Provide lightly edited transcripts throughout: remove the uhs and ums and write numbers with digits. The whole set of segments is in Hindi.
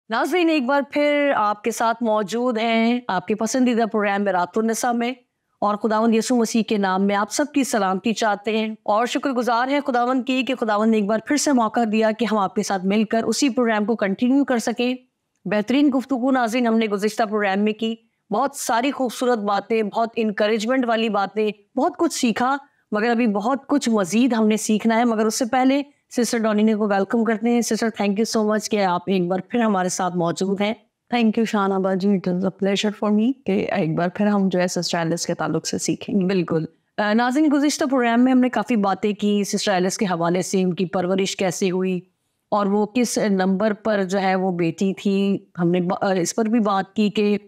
नाज़रीन, एक बार फिर आपके साथ मौजूद हैं आपके पसंदीदा प्रोग्राम मिरातुन्निसा में, और खुदावंद यीशु मसीह के नाम में आप सबकी सलामती चाहते हैं और शुक्रगुजार हैं खुदावंद की कि खुदावंद ने एक बार फिर से मौका दिया कि हम आपके साथ मिलकर उसी प्रोग्राम को कंटिन्यू कर सकें। बेहतरीन गुफ्तगू नाज़रीन हमने गुज़िश्ता प्रोग्राम में की, बहुत सारी खूबसूरत बातें, बहुत इंकरेजमेंट वाली बातें, बहुत कुछ सीखा, मगर अभी बहुत कुछ मज़ीद हमने सीखना है। मगर उससे पहले सिस्टर डॉनिने को वेलकम करते हैं। Sister, thank you so much कि आप एक बार फिर हमारे साथ मौजूद हैं। Thank you Shahnaba ji, it is a pleasure for me कि एक बार फिर हम जो है सिस्टर एलिस के ताल्लुक से सीखेंगे। बिल्कुल। नाज़रीन, गुज़िश्ता प्रोग्राम में हमने काफ़ी बातें की सिस्टर एलिस के हवाले से, उनकी परवरिश कैसे हुई और वो किस नंबर पर जो है वो बेटी थी। हमने इस पर भी बात की कि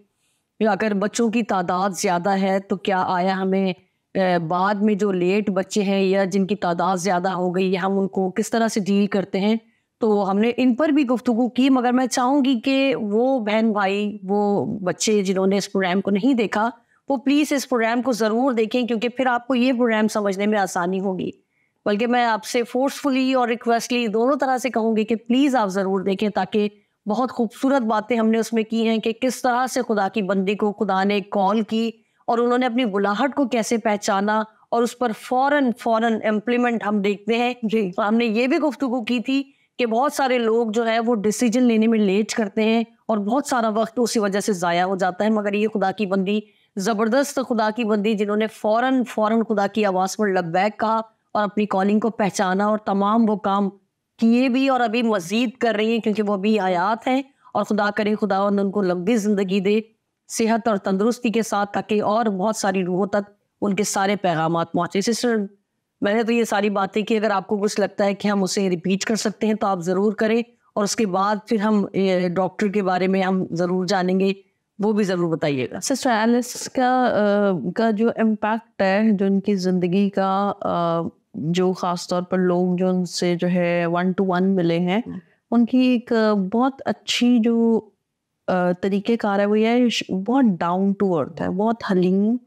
अगर बच्चों की तादाद ज़्यादा है तो क्या आया हमें बाद में जो लेट बच्चे हैं या जिनकी तादाद ज़्यादा हो गई है, हम उनको किस तरह से डील करते हैं। तो हमने इन पर भी गुफ्तगू की, मगर मैं चाहूँगी कि वो बहन भाई, वो बच्चे जिन्होंने इस प्रोग्राम को नहीं देखा, वो प्लीज़ इस प्रोग्राम को ज़रूर देखें, क्योंकि फिर आपको ये प्रोग्राम समझने में आसानी होगी। बल्कि मैं आपसे फोर्सफुली और रिक्वेस्टली दोनों तरह से कहूँगी कि प्लीज़ आप ज़रूर देखें, ताकि बहुत खूबसूरत बातें हमने उसमें की हैं कि किस तरह से खुदा की बंदी को खुदा ने कॉल की और उन्होंने अपनी बुलाहट को कैसे पहचाना और उस पर फ़ौरन इम्प्लीमेंट हम देखते हैं। जी। तो हमने ये भी गुफ्तगू की थी कि बहुत सारे लोग जो है वो डिसीजन लेने में लेट करते हैं और बहुत सारा वक्त उसी वजह से ज़ाया हो जाता है। मगर ये खुदा की बंदी, ज़बरदस्त खुदा की बंदी, जिन्होंने फ़ौरन खुदा की आवाज़ पर लब्बैक कहा और अपनी कॉलिंग को पहचाना और तमाम वो काम किए भी और अभी मज़ीद कर रही हैं, क्योंकि वो अभी हयात हैं। और खुदा करे खुदावंद उनको लंबी ज़िंदगी दे, सेहत और तंदुरुस्ती के साथ, ताकि और बहुत सारी रूहों तक उनके सारे पैगामात पहुँचे। सिस्टर, मैंने तो ये सारी बातें की, अगर आपको कुछ लगता है कि हम उसे रिपीट कर सकते हैं तो आप ज़रूर करें, और उसके बाद फिर हम डॉक्टर के बारे में हम ज़रूर जानेंगे, वो भी ज़रूर बताइएगा। सिस्टर एलिस का जो इम्पैक्ट है, जो उनकी ज़िंदगी का जो ख़ास तौर पर लोग जो उनसे जो है वन टू वन मिले हैं, उनकी एक बहुत अच्छी जो तरीक़ेकार है वो ये है, बहुत डाउन टू अर्थ है, बहुत हलीम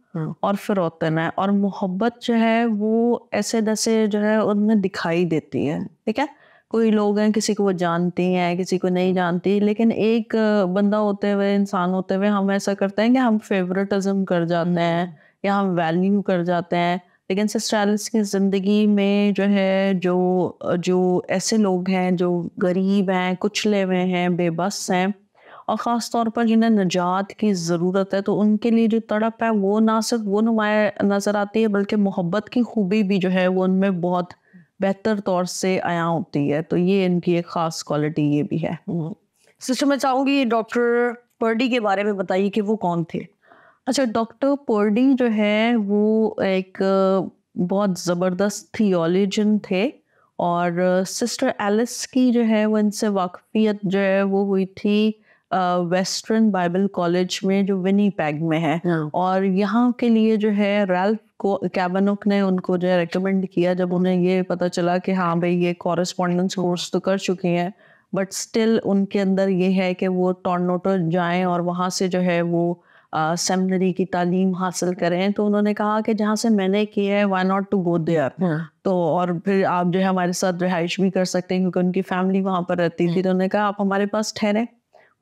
और फिरौतन है, और मोहब्बत जो है वो ऐसे-तैसे जो है उनमें दिखाई देती है, ठीक है? कोई लोग हैं, किसी को वो जानती हैं, किसी को नहीं जानती, लेकिन एक बंदा होते हुए, इंसान होते हुए हम ऐसा करते हैं कि हम फ़ेवरेटिज़्म कर जाते हैं या हम वैल्यू कर जाते हैं। लेकिन सिस्टर एलिस की ज़िंदगी में जो है, जो ऐसे लोग हैं जो गरीब हैं, कुचले हुए हैं, बेबस हैं, और ख़ास तौर पर जिन्हें निजात की ज़रूरत है, तो उनके लिए जो तड़प है वो ना सिर्फ वो नुमाया नज़र आती है, बल्कि मोहब्बत की खूबी भी जो है वो उनमें बहुत बेहतर तौर से आया होती है। तो ये इनकी एक ख़ास क्वालिटी ये भी है। सिस्टर, मैं चाहूँगी डॉक्टर पर्डी के बारे में बताइए कि वो कौन थे? अच्छा, डॉक्टर पर्डी जो है वो एक बहुत ज़बरदस्त थियोलॉजियन थे, और सिस्टर एलिस की जो है वो इनसे वाकफ़ियत जो है वो हुई थी वेस्टर्न बाइबल कॉलेज में, जो विनीपेग में है। और यहाँ के लिए जो है रैल्फ को कैवानॉग ने उनको जो है रिकमेंड किया, जब उन्हें ये पता चला कि हाँ भाई ये कॉरेस्पॉन्डेंस कोर्स तो कर चुकी हैं, बट स्टिल उनके अंदर ये है कि वो टोरंटो जाएं और वहाँ से जो है वो सेमिनरी की तालीम हासिल करें। तो उन्होंने कहा कि जहाँ से मैंने की है, why not to go there. तो और फिर आप जो है हमारे साथ रिहाइश भी कर सकते हैं, क्योंकि उनकी फैमिली वहाँ पर रहती थी। तो उन्होंने कहा आप हमारे पास ठहरें।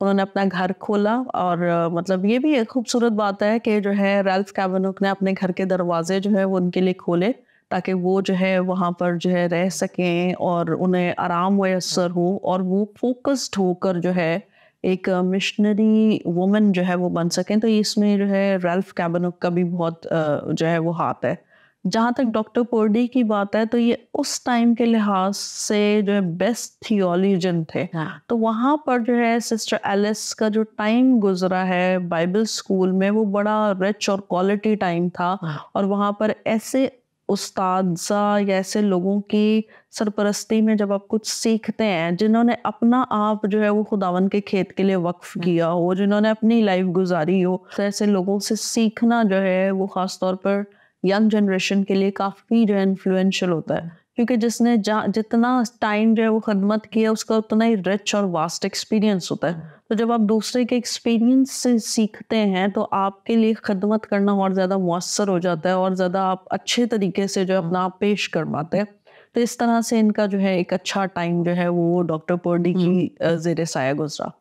उन्होंने अपना घर खोला, और मतलब ये भी एक खूबसूरत बात है कि जो है रैल्फ कैवानॉग ने अपने घर के दरवाजे जो है वो उनके लिए खोले, ताकि वो जो है वहाँ पर जो है रह सकें और उन्हें आराम मयसर हो, और वो फोकस्ड होकर जो है एक मिशनरी वुमन जो है वो बन सकें। तो इसमें जो है रैल्फ कैवानॉग का भी बहुत जो है वो हाथ है। जहाँ तक डॉक्टर पर्डी की बात है, तो ये उस टाइम के लिहाज से जो है बेस्ट थियोलॉजियन थे। तो वहाँ पर जो है सिस्टर एलिस का जो टाइम गुजरा है बाइबल स्कूल में, वो बड़ा रिच और क्वालिटी टाइम था। और वहाँ पर ऐसे उस्ताद या ऐसे लोगों की सरपरस्ती में जब आप कुछ सीखते हैं, जिन्होंने अपना आप जो है वो खुदावन के खेत के लिए वक्फ किया हो, जिन्होंने अपनी लाइफ गुजारी हो, तो ऐसे लोगों से सीखना जो है वो ख़ास तौर पर यंग जनरेशन के लिए काफ़ी जो है इन्फ्लुएंशियल होता है, क्योंकि जिसने जितना टाइम जो है वो खदमत किया, उसका उतना ही रिच और वास्ट एक्सपीरियंस होता है। तो जब आप दूसरे के एक्सपीरियंस से सीखते हैं, तो आपके लिए खदमत करना और ज़्यादा मुअस्सर हो जाता है, और ज़्यादा आप अच्छे तरीके से जो अपना आप पेश कर पाते हैं। तो इस तरह से इनका जो है एक अच्छा टाइम जो है वो डॉक्टर पर्डी की ज़ेरे साया गुजरा।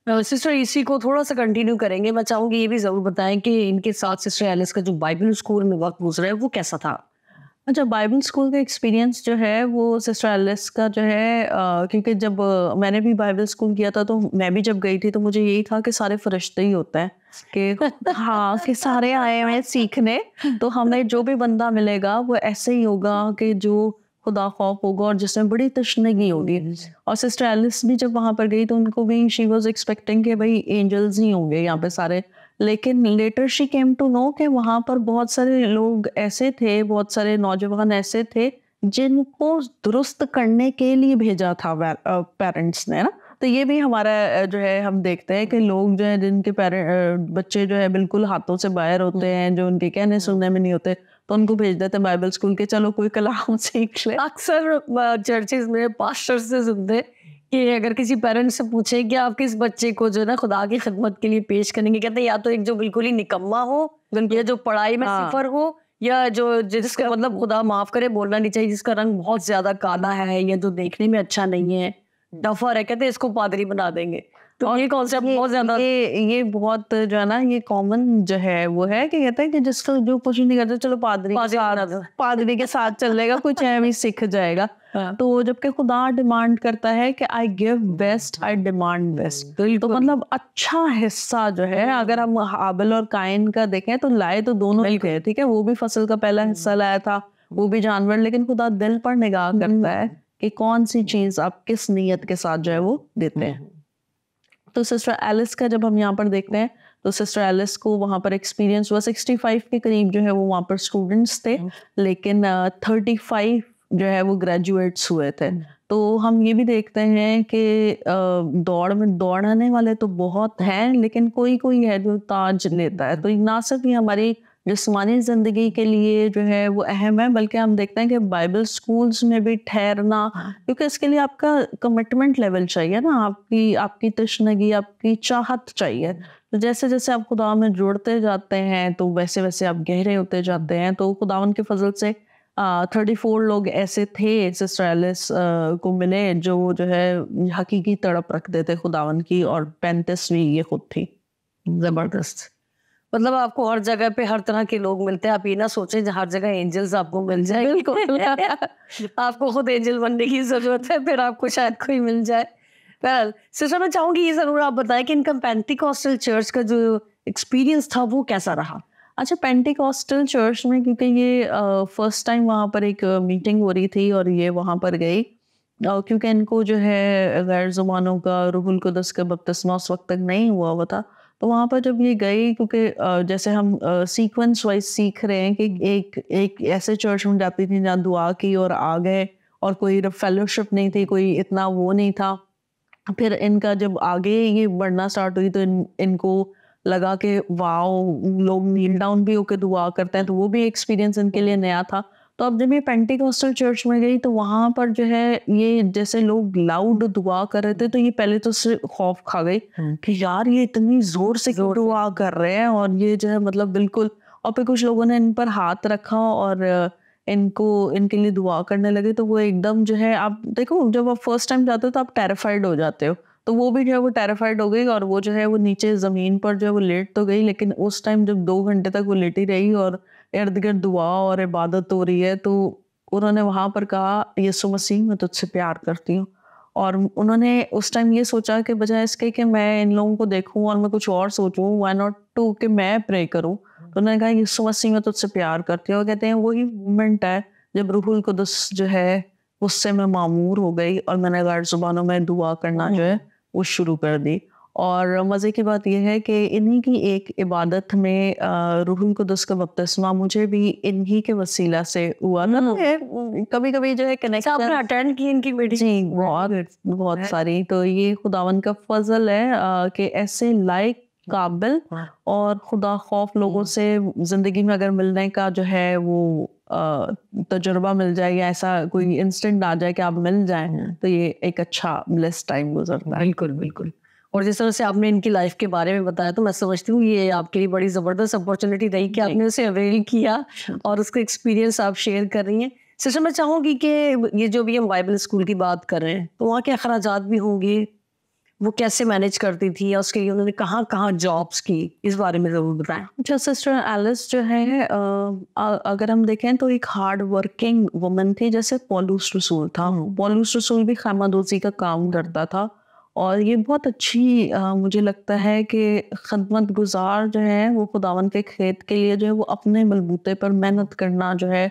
सिस्टर इसी को थोड़ा सा कंटिन्यू करेंगे। मैं चाहूंगी ये भी जरूर बताएं कि इनके साथ सिस्टर एलिस का जो बाइबल स्कूल में वक्त गुजरा है वो कैसा था। अच्छा, बाइबल स्कूल का एक्सपीरियंस जो है वो सिस्टर एलिस का जो है क्योंकि जब मैंने भी बाइबल स्कूल किया था तो मैं भी जब गई थी तो मुझे यही था कि सारे फरिश्ते ही होते हैं कि हाँ, कि सारे आए हुए हैं सीखने, तो हमें जो भी बंदा मिलेगा वो ऐसे ही होगा कि जो खुदा खौफ होगा और जिसमें बड़ी तशनगी होगी। और सिस्टर एलिस भी जब वहाँ पर गई तो उनको भी शी वाज एक्सपेक्टिंग कि भाई एंजल्स ही होंगे यहाँ पे सारे, लेकिन later she came to know कि वहाँ पर बहुत सारे लोग ऐसे थे, बहुत सारे नौजवान ऐसे थे जिनको दुरुस्त करने के लिए भेजा था पेरेंट्स ने, ना। तो ये भी हमारा जो है हम देखते हैं कि लोग जो है जिनके बच्चे जो है बिल्कुल हाथों से बाहर होते हैं, जो उनके कहने सुनने में नहीं होते, तो उनको भेज देते हैं बाइबल स्कूल के, चलो कोई कलाम सीख ले। अक्सर चर्चेज में पास्टर से सुनते कि अगर किसी पेरेंट्स से पूछे कि आप किस बच्चे को जो है ना खुदा की खिदमत के लिए पेश करेंगे, कहते हैं या तो एक जो बिल्कुल ही निकम्मा हो, या जो पढ़ाई में सिफर हो, या जो जिसका मतलब खुदा माफ करे बोलना नहीं चाहिए, जिसका रंग बहुत ज्यादा काला है या जो देखने में अच्छा नहीं है, डफर है, कहते हैं इसको पादरी बना देंगे। तो ये कॉन्सेप्ट बहुत ज्यादा ये बहुत जो है ना ये कॉमन जो है वो है कि कहते हैं कि जिसको जो कुछ नहीं करते चलो पादरी के साथ चलेगा, कुछ है भी सीख जाएगा। तो जबकि खुदा डिमांड करता है कि I give best, I demand best. तो मतलब अच्छा हिस्सा जो है, अगर हम हाबिल और काइन का देखें तो लाए तो दोनों ही थे, ठीक है, वो भी फसल का पहला हिस्सा लाया था, वो भी जानवर, लेकिन खुदा दिल पर निगाह करता है कि कौन सी चीज आप किस नीयत के साथ जो है वो देते हैं। तो सिस्टर एलिस का जब हम यहाँ पर देखते हैं तो सिस्टर एलिस को वहाँ पर एक्सपीरियंस हुआ, 65 के करीब जो है वो वहाँ पर स्टूडेंट्स थे, लेकिन 35 जो है वो ग्रेजुएट्स हुए थे। तो हम ये भी देखते हैं कि दौड़ में दौड़ने वाले तो बहुत हैं, लेकिन कोई कोई है जो ताज लेता है। तो ना सिर्फ ये हमारी जिस्मानी ज़िंदगी के लिए जो है वो अहम है, बल्कि हम देखते हैं कि बाइबल स्कूल्स में भी ठहरना, क्योंकि इसके लिए आपका कमिटमेंट लेवल चाहिए ना, आपकी तशनगी, आपकी चाहत चाहिए। तो जैसे जैसे आप खुदा में जुड़ते जाते हैं तो वैसे वैसे आप गहरे होते जाते हैं। तो खुदावन के फजल से 34 लोग ऐसे थे सिस्टर एलिस को मिले जो है हकीकी तड़प रखते थे खुदावन की, और 35वीं ये खुद थी। जबरदस्त। मतलब आपको हर जगह पे हर तरह के लोग मिलते हैं। आप ये ना सोचें हर जगह एंजल्स आपको मिल जाए, बिल्कुल आपको खुद एंजल बनने की जरूरत है, फिर आपको शायद कोई मिल जाए। वेल सिस्टर, मैं चाहूंगी ये जरूर आप बताएं कि इनका पेंटिकॉस्टल चर्च का जो एक्सपीरियंस था वो कैसा रहा। अच्छा, पेंटिकॉस्टल चर्च में क्योंकि ये फर्स्ट टाइम वहाँ पर एक मीटिंग हो रही थी और ये वहाँ पर गई, क्योंकि इनको जो है गैर ज़ुबानों का रूहुल कुदस का बपतिस्मा उस वक्त तक नहीं हुआ था। तो वहाँ पर जब ये गई, क्योंकि जैसे हम सीक्वेंस वाइज सीख रहे हैं कि एक ऐसे चर्च में जाती थी जहाँ दुआ की और आ गए, और कोई फेलोशिप नहीं थी, कोई इतना वो नहीं था। फिर इनका जब आगे ये बढ़ना स्टार्ट हुई तो इनको लगा कि वाओ, लोग नील डाउन भी होकर दुआ करते हैं, तो वो भी एक्सपीरियंस इनके लिए नया था। तो अब जब ये पेंटिकॉस्टल चर्च में गई तो वहाँ पर जो है ये जैसे लोग लाउड दुआ कर रहे थे, तो ये पहले तो उससे खौफ खा गई कि यार ये इतनी जोर से दुआ कर रहे हैं, और ये जो है मतलब बिल्कुल। और फिर कुछ लोगों ने इन पर हाथ रखा और इनके लिए दुआ करने लगे। तो वो एकदम जो है, आप देखो जब आप फर्स्ट टाइम जाते हो तो आप टेरिफाइड हो जाते हो, तो वो भी जो है वो टेरिफाइड हो गई, और वो जो है वो नीचे ज़मीन पर जो है वो लेट तो गई, लेकिन उस टाइम जब 2 घंटे तक वो लेटी रही और इर्द गिर्द दुआ और इबादत हो रही है, तो उन्होंने वहाँ पर कहा, यीशु मसीह मैं तुझसे प्यार करती हूँ। और उन्होंने उस टाइम ये सोचा कि बजाय इसके कि मैं इन लोगों को देखूँ और मैं कुछ और सोचूँ, व्हाई नॉट टू कि मैं प्रे करूँ। तो उन्होंने कहा, यीशु मसीह मैं तुझसे प्यार करती हूँ। कहते हैं वही मोमेंट है जब रूहुल कुदस जो है उससे मैं मामूर हो गई और मैंने गैर ज़ुबानों में दुआ करना जो है वो शुरू कर दी। और मज़े की बात यह है कि इन्हीं की एक इबादत में रूहुल कुदस का बपतिस्मा मुझे भी इन्हीं के वसीला से हुआ था। कभी-कभी जो है कनेक्शन आपने अटेंड की इनकी मीटिंग? जी, बहुत सारी। तो ये खुदावन का फजल है कि ऐसे लायक, काबिल और खुदा खौफ लोगों से जिंदगी में अगर मिलने का जो है वो तजुर्बा मिल जाए, या ऐसा कोई इंस्टेंट आ जाए कि आप मिल जाएं, तो ये एक अच्छा ब्लेस्ड टाइम गुजरता है। बिल्कुल बिल्कुल। और जिस तरह से आपने इनकी लाइफ के बारे में बताया, तो मैं समझती हूँ ये आपके लिए बड़ी ज़बरदस्त अपॉर्चुनिटी रही कि आपने उसे अवेल किया और उसका एक्सपीरियंस आप शेयर कर रही हैं। सिस्टर, मैं चाहूँगी कि ये जो भी हम बाइबल स्कूल की बात कर रहे हैं तो वहाँ के अखराजात भी होंगे, वो कैसे मैनेज करती थी या उसके लिए उन्होंने कहाँ कहाँ जॉब्स की, इस बारे में ज़रूर बताएं। अच्छा, सिस्टर एलिस जो है अगर हम देखें तो एक हार्ड वर्किंग वुमन थी, जैसे पौलुस रसूल था। पौलुस रसूल भी खामादोजी का काम करता था, और ये बहुत अच्छी मुझे लगता है कि खदमत गुजार जो है वो खुदावन के खेत के लिए जो है वो अपने बलबूते पर मेहनत करना जो है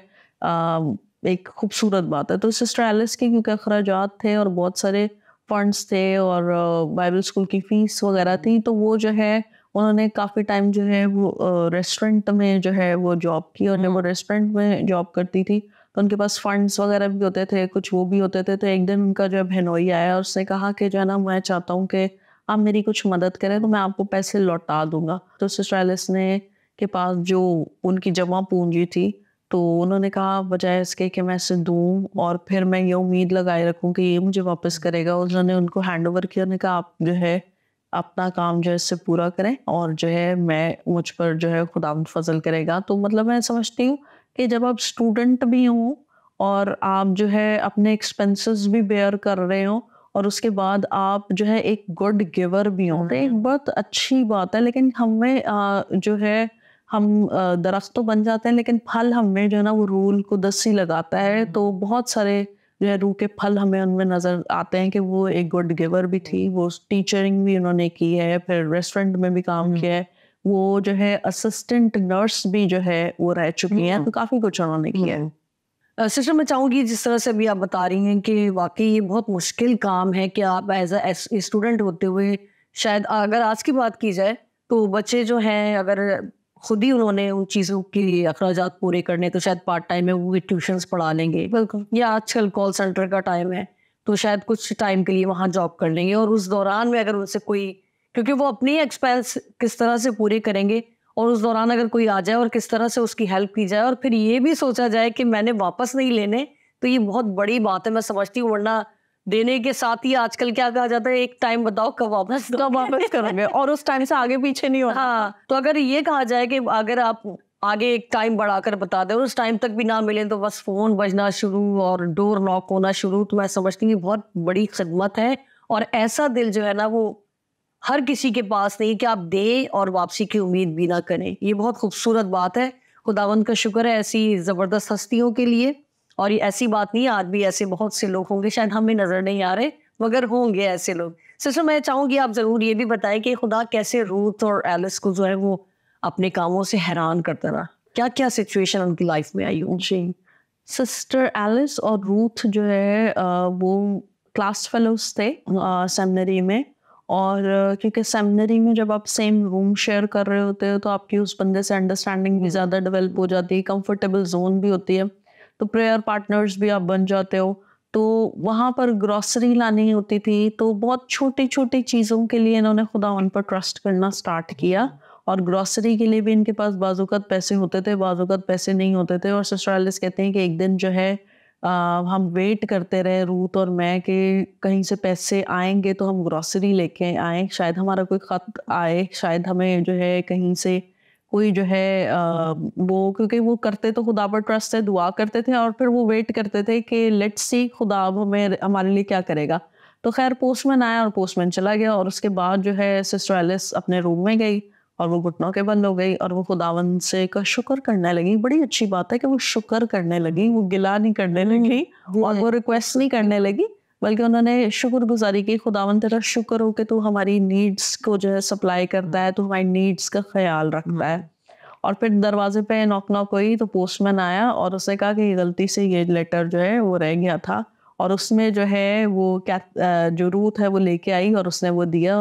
एक खूबसूरत बात है। तो सिस्टर एलिस के क्योंकि अखराजात थे और बहुत सारे फंड्स थे और बाइबल स्कूल की फीस वगैरह थी, तो वो जो है उन्होंने काफ़ी टाइम जो है वो रेस्टोरेंट में जो है वो जॉब की, और जब वो रेस्टोरेंट में जॉब करती थी तो उनके पास फंड्स वगैरह भी होते थे, कुछ वो भी होते थे। तो एक दिन उनका जो है बहनोई आया और उसने कहा कि जो है ना, मैं चाहता हूँ कि आप मेरी कुछ मदद करें तो मैं आपको पैसे लौटा दूंगा। तो सिस्टर एलिस ने के पास जो उनकी जमा पूंजी थी, तो उन्होंने कहा बजाय इसके कि मैं इसे दूँ और फिर मैं ये उम्मीद लगाए रखूँ कि ये मुझे वापस करेगा, उन्होंने उनको हैंड ओवर किया। उन्होंने कहा आप जो है अपना काम जो है इससे पूरा करें, और जो है मैं मुझ पर जो है खुदावंद फजल करेगा। तो मतलब मैं समझती हूँ कि जब आप स्टूडेंट भी हो और आप जो है अपने एक्सपेंसेस भी बेयर कर रहे हो, और उसके बाद आप जो है एक गुड गिवर भी हो, तो एक बहुत अच्छी बात है। लेकिन हमें जो है हम दरख्त तो बन जाते हैं, लेकिन फल हमें जो है ना वो रूल को दसी लगाता है। तो बहुत सारे जो है रूह के फल हमें उनमें नज़र आते हैं कि वो एक गुड गिवर भी थी, वो टीचरिंग भी उन्होंने की है, फिर रेस्टोरेंट में भी काम किया है, वो जो है असिस्टेंट नर्स भी जो है वो रह चुकी हैं, तो काफ़ी कुछ उन्होंने किया है। सिस्टर, मैं चाहूँगी जिस तरह से अभी आप बता रही हैं कि वाकई ये बहुत मुश्किल काम है कि आप एज अ स्टूडेंट होते हुए, शायद अगर आज की बात की जाए तो बच्चे जो हैं, अगर खुद ही उन्होंने उन चीज़ों के लिए अखराजात पूरे करने, तो शायद पार्ट टाइम में वो ट्यूशन्स पढ़ा लेंगे, बिल्कुल। या आजकल कॉल सेंटर का टाइम है तो शायद कुछ टाइम के लिए वहाँ जॉब कर लेंगे, और उस दौरान में अगर उनसे कोई, क्योंकि वो अपनी एक्सपेंस किस तरह से पूरे करेंगे, और उस दौरान अगर कोई आ जाए और किस तरह से उसकी हेल्प की जाए, और फिर ये भी सोचा जाए कि मैंने वापस नहीं लेने, तो ये बहुत बड़ी बात है, मैं समझती हूँ। वरना देने के साथ ही आजकल क्या कहा जाता है, एक टाइम बताओ कब वापस करोगे, और उस टाइम से आगे पीछे नहीं होना। हाँ, तो अगर ये कहा जाए कि अगर आप आगे एक टाइम बढ़ाकर बता दें और उस टाइम तक भी ना मिले, तो बस फोन बजना शुरू और डोर नॉक होना शुरू, तो मैं समझती हूँ बहुत बड़ी खिदमत है। और ऐसा दिल जो है ना, वो हर किसी के पास नहीं कि आप दे और वापसी की उम्मीद भी ना करें। ये बहुत खूबसूरत बात है। खुदावंद का शुक्र है ऐसी ज़बरदस्त हस्तियों के लिए। और ये ऐसी बात नहीं है, आज भी ऐसे बहुत से लोग होंगे, शायद हमें नज़र नहीं आ रहे, मगर होंगे ऐसे लोग। सिस्टर, मैं चाहूँगी आप ज़रूर ये भी बताएं कि खुदा कैसे रूथ और एलिस को जो है वो अपने कामों से हैरान करता रहा। क्या-क्या सिचुएशन उनकी लाइफ में आई हो? जी, सिस्टर एलिस और रूथ जो है वो क्लास फेलोज थे सेमिनरी में। और क्योंकि सेमिनरी में जब आप सेम रूम शेयर कर रहे होते हो तो आपकी उस बंदे से अंडरस्टैंडिंग भी ज़्यादा डेवलप हो जाती है, कंफर्टेबल जोन भी होती है, तो प्रेयर पार्टनर्स भी आप बन जाते हो। तो वहाँ पर ग्रॉसरी लानी होती थी, तो बहुत छोटी छोटी चीज़ों के लिए इन्होंने खुदा उन पर ट्रस्ट करना स्टार्ट किया। और ग्रॉसरी के लिए भी इनके पास बाज़-औक़ात पैसे होते थे, बाज़-औक़ात पैसे नहीं होते थे। और सिस्टर एलिस कहते हैं कि एक दिन जो है हम वेट करते रहे रूथ और मैं कि कहीं से पैसे आएँगे तो हम ग्रॉसरी लेके आएँ, शायद हमारा कोई ख़त आए, शायद हमें जो है कहीं से कोई जो है वो, क्योंकि वो करते तो खुदा पर ट्रस्ट से दुआ करते थे, और फिर वो वेट करते थे कि लेट्स सी खुदा अब हमें हमारे लिए क्या करेगा। तो खैर पोस्टमैन आया और पोस्टमैन चला गया, और उसके बाद जो है सिस्टर एलिस अपने रूम में गई और वो घुटनों के बल हो गई और वो खुदावंद से का शुक्र करने लगी। बड़ी अच्छी बात है कि वो शुक्र करने लगी, वो गिला नहीं करने लगी और वो रिक्वेस्ट नहीं करने लगी, बल्कि उन्होंने शुक्रगुजारी की। खुदावंद तेरा शुक्र हो कि तू हमारी नीड्स को जो है सप्लाई करता है, तू हमारी नीड्स का ख्याल रखता है। और फिर दरवाजे पे नॉक नॉक हुई तो पोस्टमैन आया और उसने कहा कि गलती से ये लेटर जो है वो रह गया था, और उसमें जो है वो जो रूथ है वो लेके आई और उसने वो दिया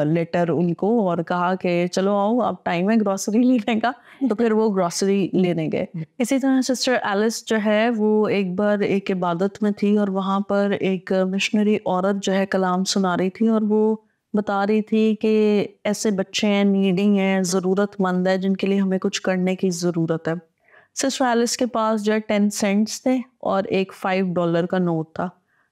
लेटर उनको और कहा कि चलो आओ अब टाइम है ग्रॉसरी लेने का। तो फिर वो ग्रॉसरी लेने गए। इसी तरह सिस्टर एलिस जो है वो एक बार एक इबादत में थी और वहाँ पर एक मिशनरी औरत जो है कलाम सुना रही थी, और वो बता रही थी कि ऐसे बच्चे हैं, नीडी हैं, ज़रूरतमंद है, जिनके लिए हमें कुछ करने की ज़रूरत है। सिस्टर एलिस के पास जो है 10 सेंट्स थे और एक $5 का नोट था।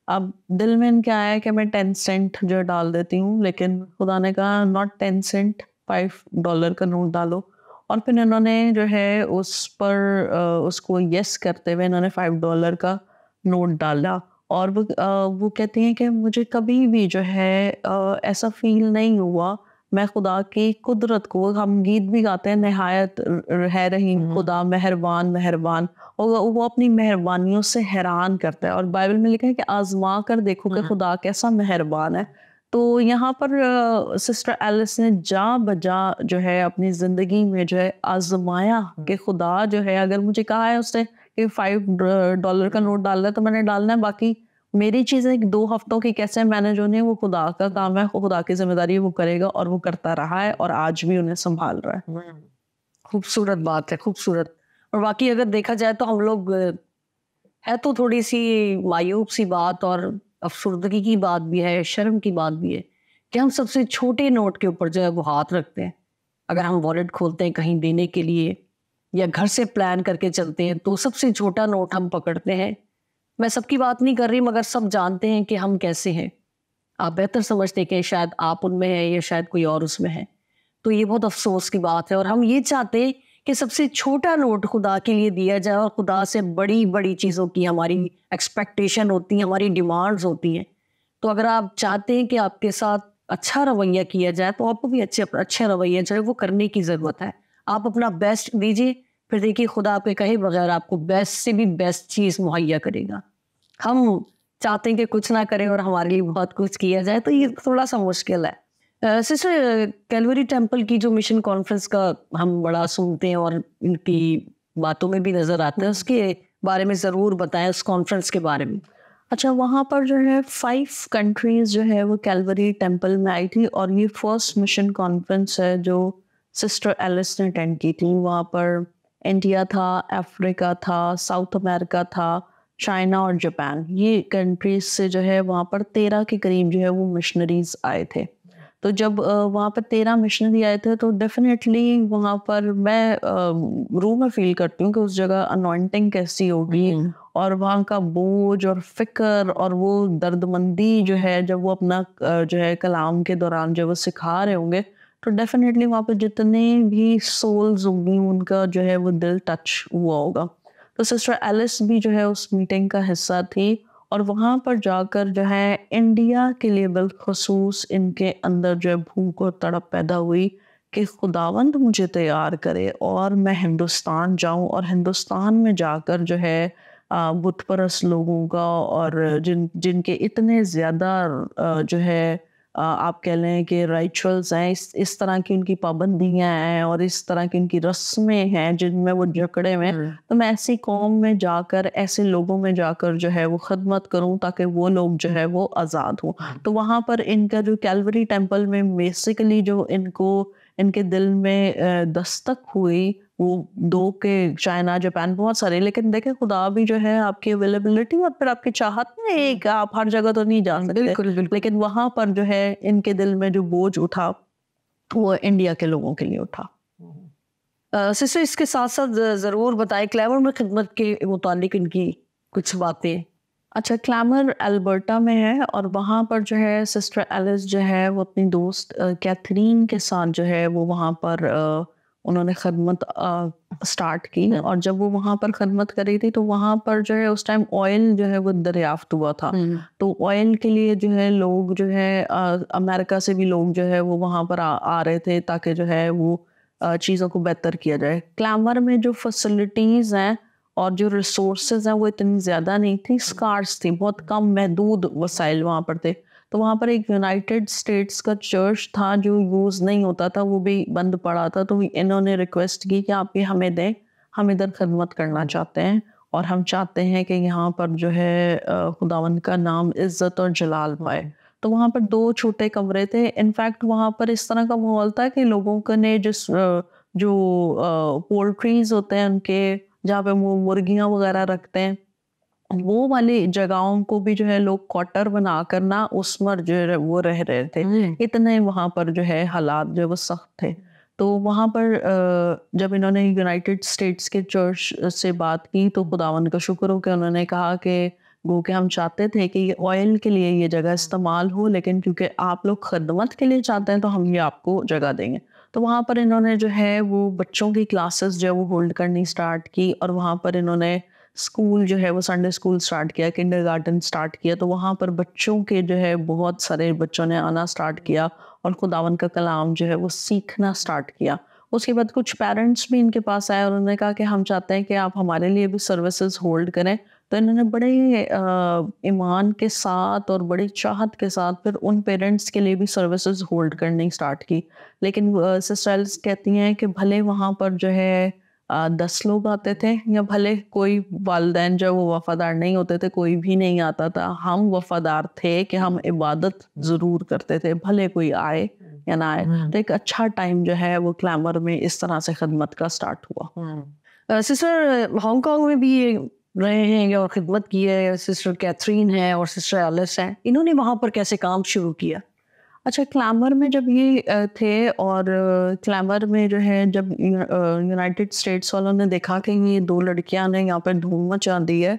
अब दिल में इनके आया कि मैं 10 सेंट जो है डाल देती हूँ, लेकिन खुदा ने कहा नॉट 10 सेंट, $5 का नोट डालो। और फिर इन्होंने जो है उस पर उसको यस करते हुए इन्होंने $5 का नोट डाला। और वो कहती हैं कि मुझे कभी भी जो है ऐसा फ़ील नहीं हुआ, मैं खुदा की कुदरत को, हम गीत भी गाते हैं, निहायत है रहीम खुदा मेहरबान मेहरबान, और वो अपनी मेहरबानियों से हैरान करता है। और बाइबल में लिखा है कि आज़मा कर देखो कि खुदा कैसा मेहरबान है। तो यहाँ पर सिस्टर एलिस ने जा बजा जो है अपनी ज़िंदगी में जो है आज़माया कि खुदा जो है, अगर मुझे कहा है उसने कि $5 का नोट डालना है तो मैंने डालना है, बाकी मेरी चीज़ें 2 हफ्तों की कैसे मैनेज होनी है वो खुदा का काम है, खुदा की ज़िम्मेदारी है, वो करेगा और वो करता रहा है और आज भी उन्हें सँभाल रहा है। खूबसूरत बात है, खूबसूरत। और वाक़ई अगर देखा जाए तो हम लोग है तो थोड़ी-सी मायूब सी बात और अफ़सुर्दगी की बात भी है, शर्म की बात भी है कि हम सबसे छोटे नोट के ऊपर जो है वो हाथ रखते हैं। अगर हम वॉलेट खोलते हैं कहीं देने के लिए या घर से प्लान करके चलते हैं तो सबसे छोटा नोट हम पकड़ते हैं। मैं सबकी बात नहीं कर रही मगर सब जानते हैं कि हम कैसे हैं। आप बेहतर समझते हैं कि शायद आप उनमें हैं या शायद कोई और उसमें है। तो ये बहुत अफ़सोस की बात है और हम ये चाहते हैं कि सबसे छोटा नोट खुदा के लिए दिया जाए और खुदा से बड़ी-बड़ी चीज़ों की हमारी एक्सपेक्टेशन होती है, हमारी डिमांड्स होती हैं। तो अगर आप चाहते हैं कि आपके साथ अच्छा रवैया किया जाए तो आपको भी अच्छे रवैया जो है वो करने की ज़रूरत है। आप अपना बेस्ट दीजिए, फिर देखिए खुदा आपके कहे बगैर आपको बेस्ट से भी बेस्ट चीज़ मुहैया करेगा। हम चाहते हैं कि कुछ ना करें और हमारे लिए बहुत कुछ किया जाए तो ये थोड़ा-सा मुश्किल है। सिस्टर कैलवरी टेम्पल की जो मिशन कॉन्फ्रेंस का हम बड़ा सुनते हैं और इनकी बातों में भी नज़र आता है, उसके बारे में ज़रूर बताएँ उस कॉन्फ्रेंस के बारे में। अच्छा, वहाँ पर जो है 5 कंट्रीज़ जो है वो कैलवरी टेम्पल में आई थी और ये फर्स्ट मिशन कॉन्फ्रेंस है जो सिस्टर एलिस ने अटेंड की थी। वहाँ पर इंडिया था, अफ्रीका था, साउथ अमेरिका था, चाइना और जापान, ये कंट्रीज़ से जो है वहाँ पर 13 के करीब जो है वो मिशनरीज़ आए थे। तो जब वहाँ पर 13 मिशनरी आए थे तो डेफ़िनेटली वहाँ पर मैं रूह में फ़ील करती हूँ कि उस जगह अनॉइंटिंग कैसी होगी और वहाँ का बोझ और फ़िक्र और वो दर्दमंदी जो है जब वो अपना जो है कलाम के दौरान जब वो सिखा रहे होंगे, तो डेफ़िनेटली वहाँ पे जितने भी सोल्स होंगी उनका जो है वो दिल टच हुआ होगा। तो सिस्टर एलिस भी जो है उस मीटिंग का हिस्सा थी और वहाँ पर जाकर जो है इंडिया के लिए बिलखसूस इनके अंदर जो है भूख और तड़प पैदा हुई कि खुदावंद मुझे तैयार करे और मैं हिंदुस्तान जाऊं और हिंदुस्तान में जाकर जो है बुत परस्त लोगों का और जिनके इतने ज़्यादा जो है आप कह लें कि रिचुअल्स हैं, इस तरह की उनकी पाबंदियां हैं और इस तरह की उनकी रस्में हैं जिनमें वो जकड़े हुए हैं। तो मैं ऐसी कौम में जाकर, ऐसे लोगों में जाकर जो है वो खिदमत करूं ताकि वो लोग जो है वो आज़ाद हों। तो वहाँ पर इनका जो कैलवरी टेम्पल में बेसिकली जो इनके दिल में दस्तक हुई वो 2 के चाइना, जापान बहुत सारे, लेकिन देखें खुदा भी जो है आपकी अवेलेबिलिटी और फिर आपकी चाहत में एक, आप हर जगह तो नहीं जा सकते। बिल्कुल। लेकिन वहाँ पर जो है इनके दिल में जो बोझ उठा वो इंडिया के लोगों के लिए उठा। सिस्टर इसके साथ-साथ ज़रूर बताएँ क्लेवर में खिदमत के मुतालिक इनकी कुछ बातें। अच्छा, क्लैमर अल्बर्टा में है और वहाँ पर जो है सिस्टर एलिस जो है वो अपनी दोस्त कैथरीन के साथ जो है वो वहाँ पर उन्होंने खिदमत स्टार्ट की और जब वो वहाँ पर खिदमत कर रही थी तो वहाँ पर जो है उस टाइम ऑयल जो है वो दरियाफ्त हुआ था। तो ऑयल के लिए जो है लोग जो है अमेरिका से भी लोग जो है वो वहाँ पर आ रहे थे ताकि जो है वो चीज़ों को बेहतर किया जाए। क्लैमर में जो फैसिलिटीज़ हैं और जो रिसोर्सेज हैं वो इतनी ज़्यादा नहीं थी, स्कार्स थी, बहुत कम महदूद वसाइल वहाँ पर थे। तो वहाँ पर एक यूनाइटेड स्टेट्स का चर्च था जो यूज़ नहीं होता था, वो भी बंद पड़ा था। तो इन्होंने रिक्वेस्ट की कि आप ये हमें दें, हम इधर खिदमत करना चाहते हैं और हम चाहते हैं कि यहाँ पर जो है खुदावंद का नाम इज़्ज़त और जलाल पाए। तो वहाँ पर 2 छोटे कमरे थे। इनफैक्ट वहाँ पर इस तरह का माहौल था कि लोगों को ने जो पोल्ट्रीज़ होते हैं उनके, जहाँ पे वो मुर्गियाँ वगैरह रखते हैं, वो वाली जगहों को भी जो है लोग क्वार्टर बनाकर ना उसमें जो है वो रह रहे थे। इतने वहाँ पर जो है हालात जो है वो सख्त थे। तो वहाँ पर जब इन्होंने यूनाइटेड स्टेट्स के चर्च से बात की तो खुदावंद का शुक्र हो कि उन्होंने कहा कि गो के हम चाहते थे कि ये ऑयल के लिए ये जगह इस्तेमाल हो, लेकिन क्योंकि आप लोग खिदमत के लिए चाहते हैं तो हम ये आपको जगह देंगे। तो वहाँ पर इन्होंने जो है वो बच्चों की क्लासेस जो है वो होल्ड करनी स्टार्ट की और वहाँ पर इन्होंने स्कूल जो है वो संडे स्कूल स्टार्ट किया, किंडरगार्टन स्टार्ट किया, तो वहाँ पर बच्चों के जो है बहुत सारे बच्चों ने आना स्टार्ट किया और खुदावन का कलाम जो है वो सीखना स्टार्ट किया। उसके बाद कुछ पेरेंट्स भी इनके पास आए और उन्होंने कहा कि हम चाहते हैं कि आप हमारे लिए भी सर्विसेज होल्ड करें। तो इन्होंने बड़े ईमान के साथ और बड़ी चाहत के साथ फिर उन पेरेंट्स के लिए भी सर्विसेज होल्ड करनी स्टार्ट की। लेकिन सिस्टर एलिस कहती हैं कि भले वहाँ पर जो है 10 लोग आते थे या भले कोई वालिदैन जो वो वफादार नहीं होते थे, कोई भी नहीं आता था, हम वफादार थे कि हम इबादत ज़रूर करते थे, भले कोई आए या ना आए। तो एक अच्छा टाइम जो है वो क्लैमर में इस तरह से खिदमत का स्टार्ट हुआ। सिस्टर हांगकांग में भी ये रहे हैं और खिदमत की है, सिस्टर कैथरीन है और सिस्टर एलिस हैं, इन्होंने वहाँ पर कैसे काम शुरू किया? अच्छा, क्लैमर में जब ये थे और क्लैमर में जो है जब यूनाइटेड स्टेट्स वालों ने देखा कि ये 2 लड़कियां ने यहाँ पर धूम मचा दी है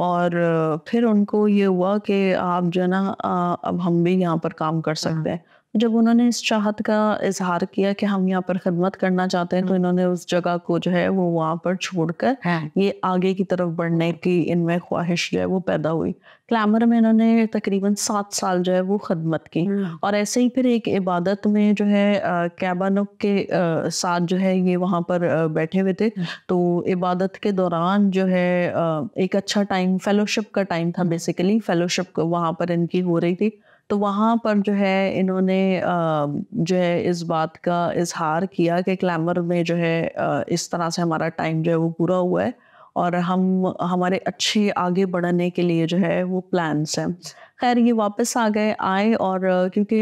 और फिर उनको ये हुआ कि आप जो है ना अब हम भी यहाँ पर काम कर सकते हैं। जब उन्होंने इस चाहत का इजहार किया कि हम यहाँ पर खिदमत करना चाहते हैं, तो इन्होंने उस जगह को जो है वो वहाँ पर छोड़कर ये आगे की तरफ बढ़ने की इनमें ख्वाहिश जो है वो पैदा हुई। क्लैमर में इन्होंने तकरीबन 7 साल जो है वो खिदमत की और ऐसे ही फिर एक इबादत में जो है कैबानुक के साथ जो है ये वहाँ पर बैठे हुए थे। तो इबादत के दौरान जो है एक अच्छा टाइम फेलोशिप का टाइम था, बेसिकली फेलोशिप वहाँ पर इनकी हो रही थी। तो वहाँ पर जो है इन्होंने जो है इस बात का इजहार किया कि क्लैमर में जो है इस तरह से हमारा टाइम जो है वो पूरा हुआ है और हम हमारे अच्छे आगे बढ़ने के लिए जो है वो प्लान्स हैं। खैर ये वापस आए और क्योंकि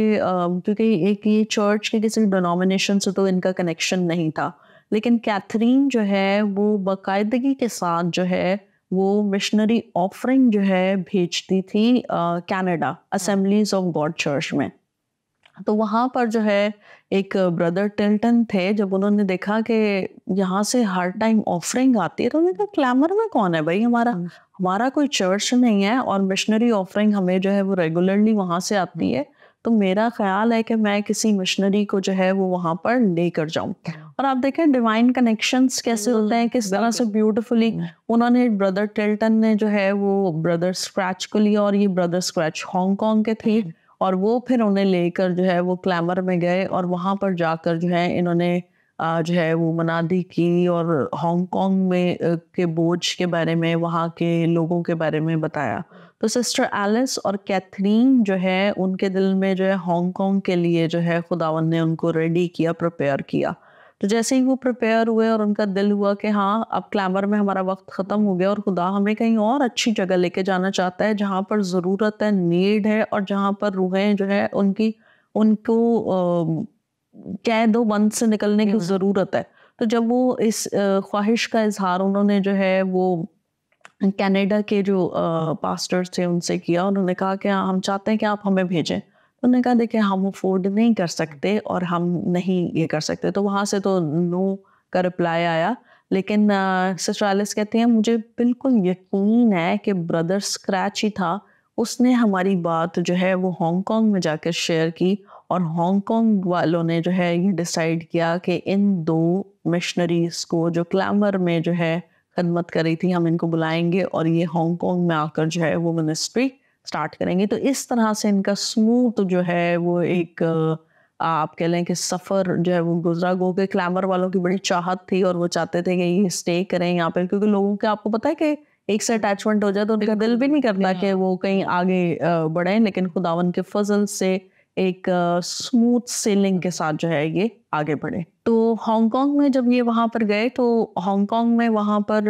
एक ये चर्च के किसी डिनोमिनेशन से तो इनका कनेक्शन नहीं था, लेकिन कैथरीन जो है वो बाकायदगी के साथ जो है वो मिशनरी ऑफरिंग जो है भेजती थी Canada assemblies of God church में। तो वहाँ पर जो है एक ब्रदर टिल्टन थे, जब उन्होंने देखा कि यहाँ से हर टाइम ऑफरिंग आती है, तो उन्होंने कहा क्लैमर में कौन है भाई, हमारा कोई चर्च नहीं है और मिशनरी ऑफरिंग हमें जो है वो रेगुलरली वहाँ से आती है, तो मेरा ख्याल है कि मैं किसी मिशनरी को जो है वो वहाँ पर लेकर जाऊं। और आप देखें डिवाइन कनेक्शंस कैसे होते हैं, किस तरह से ब्यूटीफुली उन्होंने ब्रदर टिल्टन ने जो है वो ब्रदर स्क्रैच को लिया और ये ब्रदर स्क्रैच हांगकांग के थे और वो फिर उन्हें लेकर जो है वो क्लैमर में गए और वहाँ पर जाकर जो है इन्होंने जो है वो मनादी की और हांगकांग में के बोझ के बारे में, वहाँ के लोगों के बारे में बताया। तो सिस्टर एलिस और कैथरीन जो है उनके दिल में जो है हांगकांग के लिए जो है खुदावन ने उनको रेडी किया, प्रिपेयर किया। तो जैसे ही वो प्रिपेयर हुए और उनका दिल हुआ कि हाँ अब क्लैमर में हमारा वक्त ख़त्म हो गया और खुदा हमें कहीं और अच्छी जगह लेके जाना चाहता है जहाँ पर ज़रूरत है, नीड है और जहाँ पर रूहें जो है उनको कैद व बंद से निकलने की ज़रूरत है। तो जब वो इस ख्वाहिश का इजहार उन्होंने जो है वो कनाडा के जो पास्टर्स थे उनसे किया, उन्होंने कहा कि हम चाहते हैं कि आप हमें भेजें। उन्होंने कहा देखिए हम अफोर्ड नहीं कर सकते और हम नहीं ये कर सकते। तो वहाँ से तो नो का रिप्लाई आया, लेकिन सिस्टर एलिस कहती हैं मुझे बिल्कुल यकीन है कि ब्रदर स्क्रैच ही था, उसने हमारी बात जो है वो हांगकांग में जाकर शेयर की और हांगकांग वालों ने जो है ये डिसाइड किया कि इन 2 मिशनरीज को जो क्लैमर में जो है खिदमत कर रही थी, हम इनको बुलाएंगे और ये हांगकांग में आकर जो है वो मिनिस्ट्री स्टार्ट करेंगे। तो इस तरह से इनका स्मूथ जो है वो एक आप कह लें कि सफ़र जो है वो गुजरा। गो के क्लैमर वालों की बड़ी चाहत थी और वो चाहते थे कि ये स्टे करें यहाँ पर, क्योंकि लोगों के आपको पता है कि एक से अटैचमेंट हो जाए तो उनका दिल भी नहीं करता कि वो कहीं आगे बढ़ें, लेकिन खुदावन के फजल से एक स्मूथ सेलिंग के साथ जो है ये आगे बढ़े। तो हांगकांग में जब ये वहाँ पर गए तो हांगकांग में वहाँ पर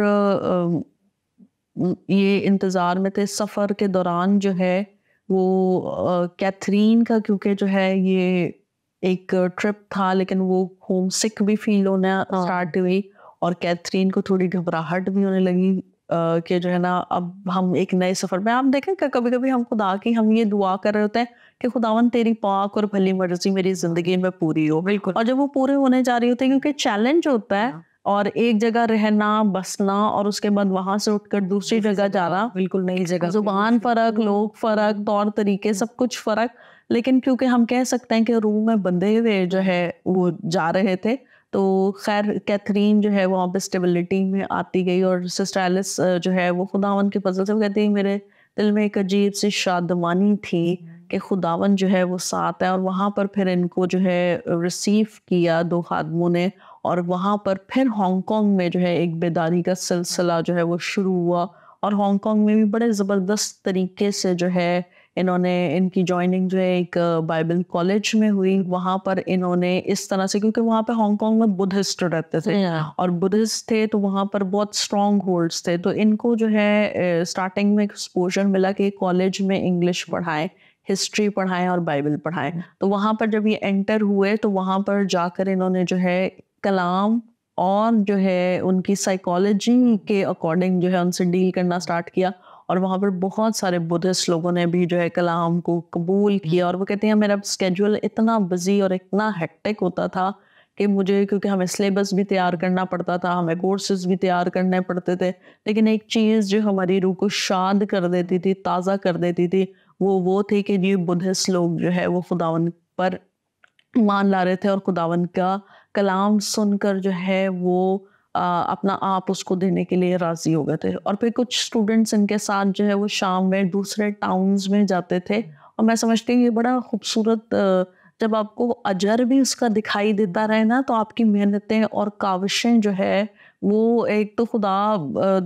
ये इंतज़ार में थे। सफ़र के दौरान जो है वो कैथरीन का क्योंकि जो है ये एक ट्रिप था, लेकिन वो होम सिक भी फील होना स्टार्ट हुई और कैथरीन को थोड़ी घबराहट भी होने लगी कि जो है ना अब हम एक नए सफ़र में। आप देखें कि कभी कभी हम खुदा की हम ये दुआ कर रहे होते हैं कि खुदावन तेरी पाक और भली मर्जी मेरी ज़िंदगी में पूरी हो, बिल्कुल। और जब वो पूरे होने जा रही होते हैं, क्योंकि चैलेंज होता है और एक जगह रहना बसना और उसके बाद वहां से उठकर दूसरी जगह जाना, बिल्कुल नई जगह, जुबान फ़र्क, लोग फ़र्क, तौर तरीके, सब कुछ फ़र्क। लेकिन क्योंकि हम कह सकते हैं कि रूम में बंधे हुए जो है वो जा रहे थे, तो खैर कैथरीन जो है वहाँ पे स्टेबिलिटी में आती गई, और सिस्टर एलिस जो है वो खुदावन के फजल से, वो कहती है मेरे दिल में एक अजीब सी शादमानी थी कि खुदावन जो है वो साथ है। और वहाँ पर फिर इनको जो है रिसीव किया 2 खादमों ने, और वहाँ पर फिर हांगकांग में जो है एक बेदारी का सिलसिला जो है वो शुरू हुआ। और हांगकांग में भी बड़े ज़बरदस्त तरीके से जो है इन्होंने, इनकी जॉइनिंग जो है एक बाइबल कॉलेज में हुई। वहाँ पर इन्होंने इस तरह से, क्योंकि वहाँ पे हांगकांग में बुद्धिस्ट रहते थे और बुद्धिस्ट थे, तो वहाँ पर बहुत स्ट्रॉन्ग होल्ड्स थे, तो इनको जो है स्टार्टिंग में एक्सपोजर मिला कि कॉलेज में इंग्लिश पढ़ाएं, हिस्ट्री पढ़ाएं और बाइबल पढ़ाएं। तो वहाँ पर जब ये एंटर हुए तो वहाँ पर जाकर इन्होंने जो है कलाम और जो है उनकी साइकोलॉजी के अकॉर्डिंग जो है उनसे डील करना स्टार्ट किया। और वहाँ पर बहुत सारे बुद्धिस्ट लोगों ने भी जो है कलाम को कबूल किया। और वो कहते हैं मेरा स्केड्यूल इतना बिजी और इतना हेक्टिक होता था कि मुझे, क्योंकि हमें सिलेबस भी तैयार करना पड़ता था, हमें कोर्सेज भी तैयार करने पड़ते थे, लेकिन एक चीज़ जो हमारी रूह को शाद कर देती थी, ताज़ा कर देती थी, वो थी कि ये बुद्धिस्ट लोग जो है वो खुदावन पर मान ला रहे थे और खुदावन का कलाम सुनकर जो है वो अपना आप उसको देने के लिए राजी हो गए थे। और फिर कुछ स्टूडेंट्स इनके साथ जो है वो शाम में दूसरे टाउन्स में जाते थे। और मैं समझती हूँ ये बड़ा खूबसूरत, जब आपको अजर भी उसका दिखाई देता रहे ना, तो आपकी मेहनतें और काविशें जो है वो, एक तो खुदा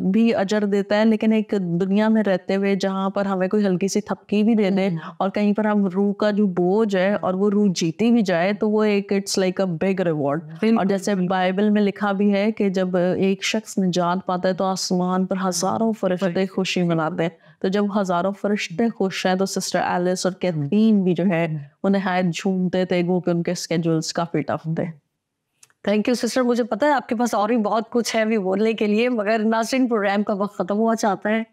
भी अजर देता है, लेकिन एक दुनिया में रहते हुए जहाँ पर हमें कोई हल्की सी थपकी भी दे दे और कहीं पर हम रूह का जो बोझ है और वो रूह जीती भी जाए, तो वो एक, it's like a big reward. और जैसे बाइबल में लिखा भी है कि जब एक शख्स निजात पाता है तो आसमान पर हजारों फरिश्ते खुशी मनाते हैं। तो जब हजारों फरिश्ते खुश हैं तो सिस्टर एलिस और कैथरीन भी जो है वो नहायत झूमते थे, क्योंकि उनके स्केड्यूल्स काफी टफ थे। Thank you sister. मुझे पता है आपके पास और भी बहुत कुछ है अभी बोलने के लिए, मगर नाज़रीन प्रोग्राम का वक्त ख़त्म हुआ चाहता है।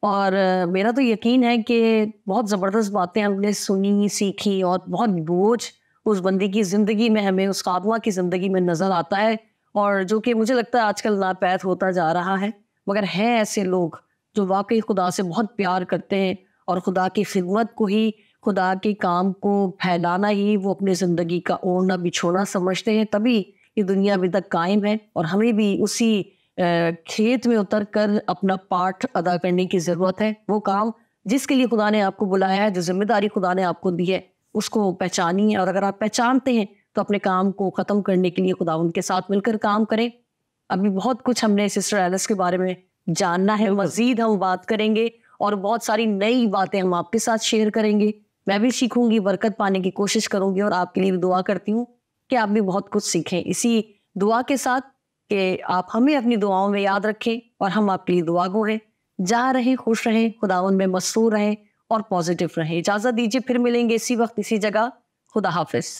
और मेरा तो यकीन है कि बहुत ज़बरदस्त बातें हमने सुनी, सीखी, और बहुत बोझ उस बंदी की ज़िंदगी में, हमें उस खातमा की ज़िंदगी में नज़र आता है, और जो कि मुझे लगता है आजकल नापैद होता जा रहा है। मगर हैं ऐसे लोग जो वाकई खुदा से बहुत प्यार करते हैं और खुदा की खिदमत को ही, खुदा के काम को फैलाना ही वो अपनी ज़िंदगी का ओढ़ना बिछोना समझते हैं। तभी ये दुनिया अभी तक कायम है, और हमें भी उसी खेत में उतर कर अपना पार्ट अदा करने की ज़रूरत है। वो काम जिसके लिए खुदा ने आपको बुलाया है, जो जिम्मेदारी खुदा ने आपको दी है, उसको पहचानिए। और अगर आप पहचानते हैं तो अपने काम को ख़त्म करने के लिए खुदा उनके साथ मिलकर काम करें। अभी बहुत कुछ हमने सिस्टर एलिस के बारे में जानना है, मज़ीद हम बात करेंगे और बहुत सारी नई बातें हम आपके साथ शेयर करेंगे। मैं भी सीखूंगी, बरकत पाने की कोशिश करूंगी, और आपके लिए भी दुआ करती हूँ कि आप भी बहुत कुछ सीखें, इसी दुआ के साथ कि आप हमें अपनी दुआओं में याद रखें और हम आपके लिए दुआ गो हैं। जहाँ रहें खुश रहें, खुदावन में मसरूर रहें और पॉजिटिव रहें। इजाज़त दीजिए, फिर मिलेंगे इसी वक्त इसी जगह। खुदा हाफिज।